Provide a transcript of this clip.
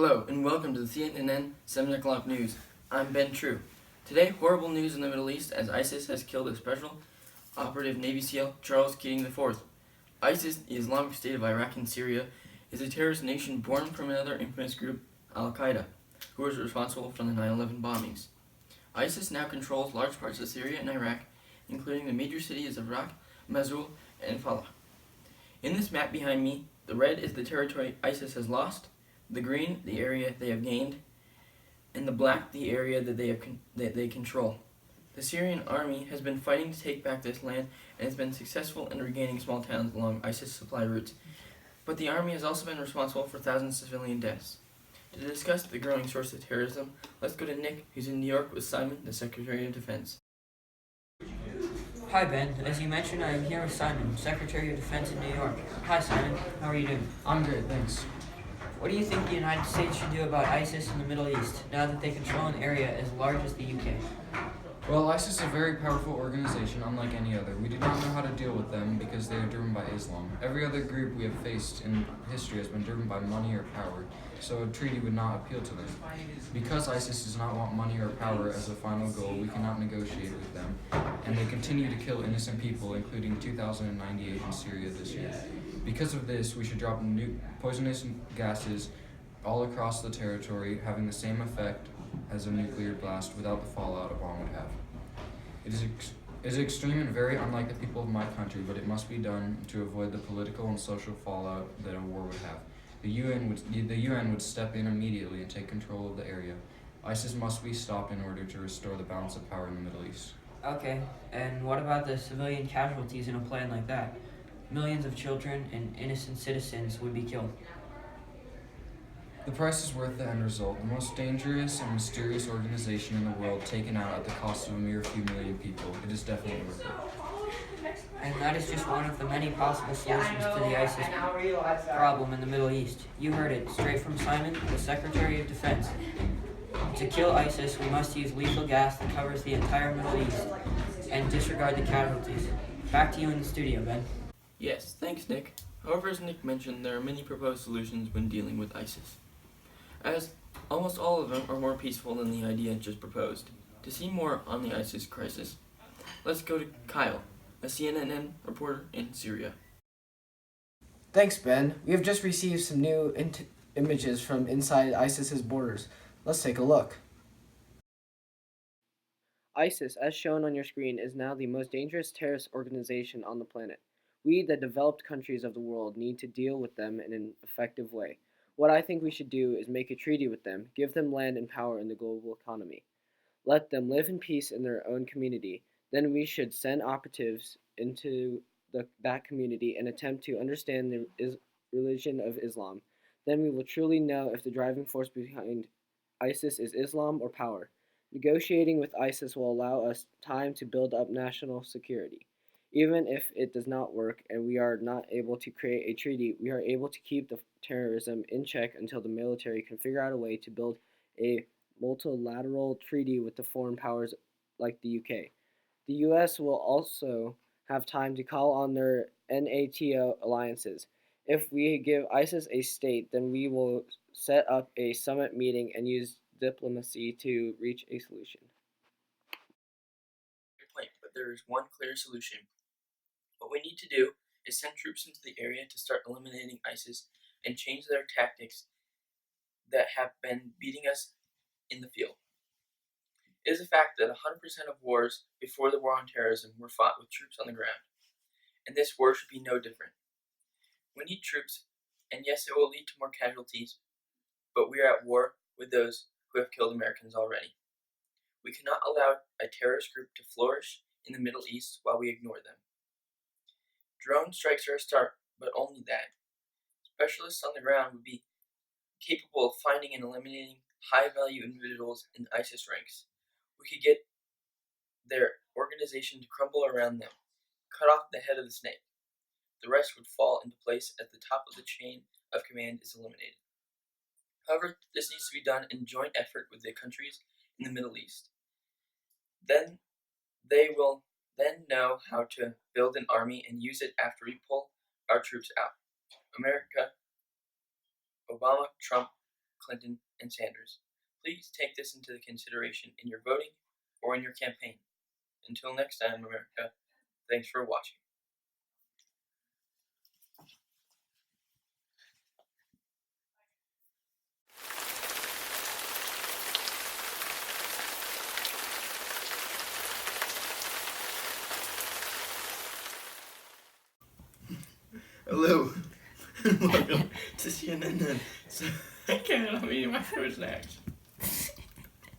Hello, and welcome to the CNN 7 o'clock news. I'm Ben True. Today, horrible news in the Middle East as ISIS has killed a special operative Navy SEAL, Charles Keating IV. ISIS, the Islamic State of Iraq and Syria, is a terrorist nation born from another infamous group, Al-Qaeda, who was responsible for the 9/11 bombings. ISIS now controls large parts of Syria and Iraq, including the major cities of Raqqa, Mosul, and Falah. In this map behind me, the red is the territory ISIS has lost, the green the area they have gained, and the black the area that they control. The Syrian army has been fighting to take back this land and has been successful in regaining small towns along ISIS supply routes. But the army has also been responsible for thousands of civilian deaths. To discuss the growing source of terrorism, let's go to Nick, who's in New York with Simon, the Secretary of Defense. Hi Ben, as you mentioned, I am here with Simon, Secretary of Defense in New York. Hi Simon, how are you doing? I'm good, thanks. What do you think the United States should do about ISIS in the Middle East, now that they control an area as large as the UK? Well, ISIS is a very powerful organization, unlike any other. We do not know how to deal with them because they are driven by Islam. Every other group we have faced in history has been driven by money or power, so a treaty would not appeal to them. Because ISIS does not want money or power as a final goal, we cannot negotiate with them, and they continue to kill innocent people, including 2,098 in Syria this year. Because of this, we should drop poisonous gases all across the territory, having the same effect as a nuclear blast without the fallout a bomb would have. It is extreme and very unlike the people of my country, but it must be done to avoid the political and social fallout that a war would have. The UN would step in immediately and take control of the area. ISIS must be stopped in order to restore the balance of power in the Middle East. Okay, and what about the civilian casualties in a plan like that? Millions of children and innocent citizens would be killed. The price is worth the end result. The most dangerous and mysterious organization in the world taken out at the cost of a mere few million people. It is definitely worth it. And that is just one of the many possible solutions to the ISIS problem in the Middle East. You heard it, straight from Simon, the Secretary of Defense. To kill ISIS, we must use lethal gas that covers the entire Middle East and disregard the casualties. Back to you in the studio, Ben. Yes, thanks, Nick. However, as Nick mentioned, there are many proposed solutions when dealing with ISIS, as almost all of them are more peaceful than the idea just proposed. To see more on the ISIS crisis, let's go to Kyle, a CNN reporter in Syria. Thanks, Ben. We have just received some new images from inside ISIS's borders. Let's take a look. ISIS, as shown on your screen, is now the most dangerous terrorist organization on the planet. We, the developed countries of the world, need to deal with them in an effective way. What I think we should do is make a treaty with them, give them land and power in the global economy. Let them live in peace in their own community. Then we should send operatives into that community and attempt to understand the religion of Islam. Then we will truly know if the driving force behind ISIS is Islam or power. Negotiating with ISIS will allow us time to build up national security. Even if it does not work and we are not able to create a treaty, we are able to keep the terrorism in check until the military can figure out a way to build a multilateral treaty with the foreign powers like the UK. The US will also have time to call on their NATO alliances. If we give ISIS a state, then we will set up a summit meeting and use diplomacy to reach a solution. Good point, but there is one clear solution. What we need to do is send troops into the area to start eliminating ISIS and change their tactics that have been beating us in the field. It is a fact that 100% of wars before the war on terrorism were fought with troops on the ground, and this war should be no different. We need troops, and yes, it will lead to more casualties, but we are at war with those who have killed Americans already. We cannot allow a terrorist group to flourish in the Middle East while we ignore them. Drone strikes are a start, but only that. Specialists on the ground would be capable of finding and eliminating high-value individuals in ISIS ranks. We could get their organization to crumble around them, cut off the head of the snake. The rest would fall into place as the top of the chain of command is eliminated. However, this needs to be done in joint effort with the countries in the Middle East. Then they will then know how to build an army and use it after we pull our troops out. America, Obama, Trump Clinton, and Sanders. Please take this into consideration in your voting or in your campaign. Until next time, America, thanks for watching. Hello, and welcome to CNN. So, I can't, I mean, my first action.